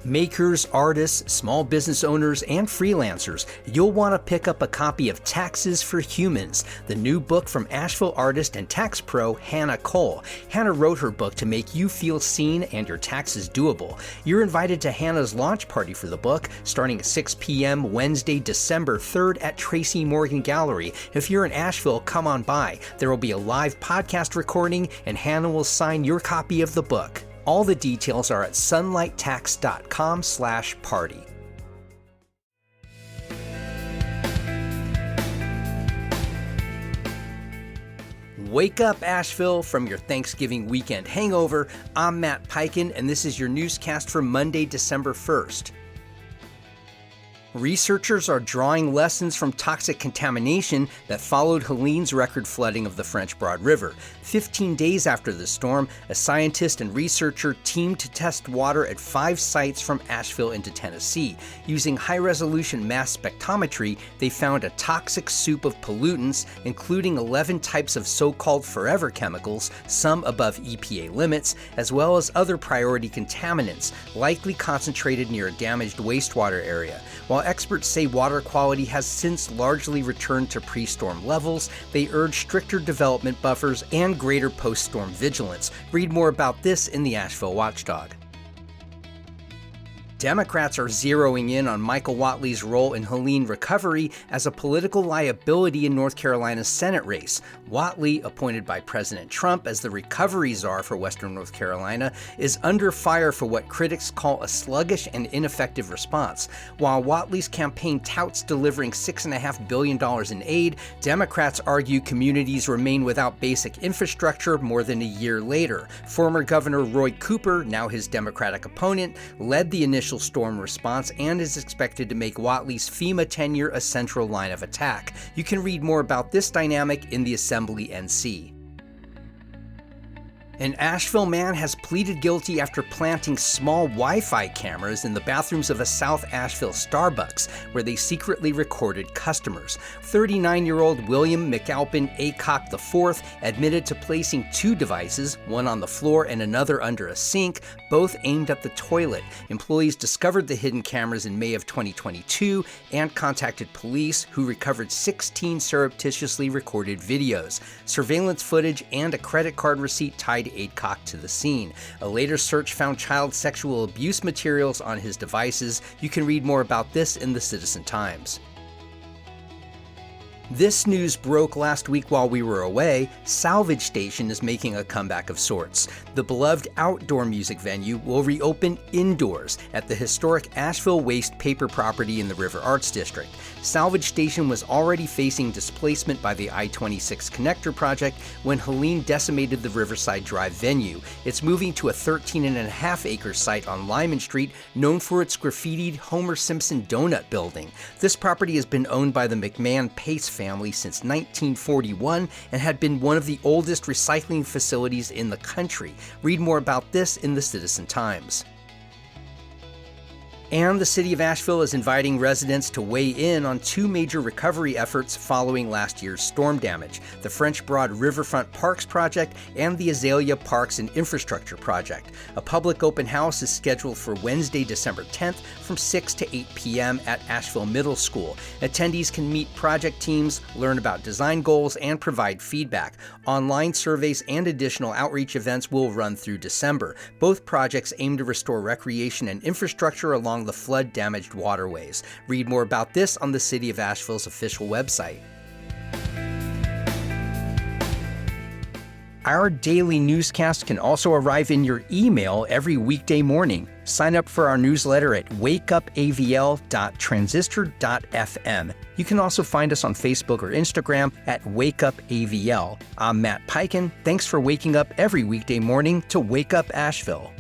Makers, artists, small business owners, and freelancers, you'll want to pick up a copy of Taxes for Humans, the new book from Asheville artist and tax pro Hannah Cole. Hannah wrote her book to make you feel seen and your taxes doable. You're invited to Hannah's launch party for the book, starting at 6 p.m. Wednesday, December 3rd at Tracy Morgan Gallery. If you're in Asheville, come on by. There will be a live podcast recording, and Hannah will sign your copy of the book. All the details are at sunlighttax.com/party. Wake up, Asheville, from your Thanksgiving weekend hangover. I'm Matt Peiken, and this is your newscast for Monday, December 1st. Researchers are drawing lessons from toxic contamination that followed Helene's record flooding of the French Broad River. 15 days after the storm, a scientist and researcher teamed to test water at 5 sites from Asheville into Tennessee. Using high-resolution mass spectrometry, they found a toxic soup of pollutants, including 11 types of so-called forever chemicals, some above EPA limits, as well as other priority contaminants, likely concentrated near a damaged wastewater area. While experts say water quality has since largely returned to pre-storm levels, they urge stricter development buffers and greater post-storm vigilance. Read more about this in the Asheville Watchdog. Democrats are zeroing in on Michael Whatley's role in Helene recovery as a political liability in North Carolina's Senate race. Whatley, appointed by President Trump as the recovery czar for Western North Carolina, is under fire for what critics call a sluggish and ineffective response. While Whatley's campaign touts delivering $6.5 billion in aid, Democrats argue communities remain without basic infrastructure more than a year later. Former Governor Roy Cooper, now his Democratic opponent, led the initial storm response and is expected to make Whatley's FEMA tenure a central line of attack. You can read more about this dynamic in the Assembly NC. An Asheville man has pleaded guilty after planting small Wi-Fi cameras in the bathrooms of a South Asheville Starbucks, where they secretly recorded customers. 39-year-old William McAlpin Acock IV admitted to placing 2 devices, one on the floor and another under a sink, both aimed at the toilet. Employees discovered the hidden cameras in May of 2022 and contacted police, who recovered 16 surreptitiously recorded videos. Surveillance footage and a credit card receipt tied Acock to the scene. A later search found child sexual abuse materials on his devices. You can read more about this in the Citizen Times. This news broke last week while we were away. Salvage Station is making a comeback of sorts. The beloved outdoor music venue will reopen indoors at the historic Asheville Waste paper property in the River Arts District. Salvage Station was already facing displacement by the I-26 connector project when Helene decimated the Riverside Drive venue. It's moving to a 13.5-acre site on Lyman Street, known for its graffitied Homer Simpson donut building. This property has been owned by the McMahon Pace family since 1941 and had been one of the oldest recycling facilities in the country. Read more about this in the Citizen Times. And the city of Asheville is inviting residents to weigh in on 2 major recovery efforts following last year's storm damage: the French Broad Riverfront Parks Project and the Azalea Parks and Infrastructure Project. A public open house is scheduled for Wednesday, December 10th from 6 to 8 p.m. at Asheville Middle School. Attendees can meet project teams, learn about design goals, and provide feedback. Online surveys and additional outreach events will run through December. Both projects aim to restore recreation and infrastructure along the flood-damaged waterways. Read more about this on the City of Asheville's official website. Our daily newscast can also arrive in your email every weekday morning. Sign up for our newsletter at wakeupavl.transistor.fm. You can also find us on Facebook or Instagram at wakeupavl. I'm Matt Peiken. Thanks for waking up every weekday morning to Wake Up Asheville.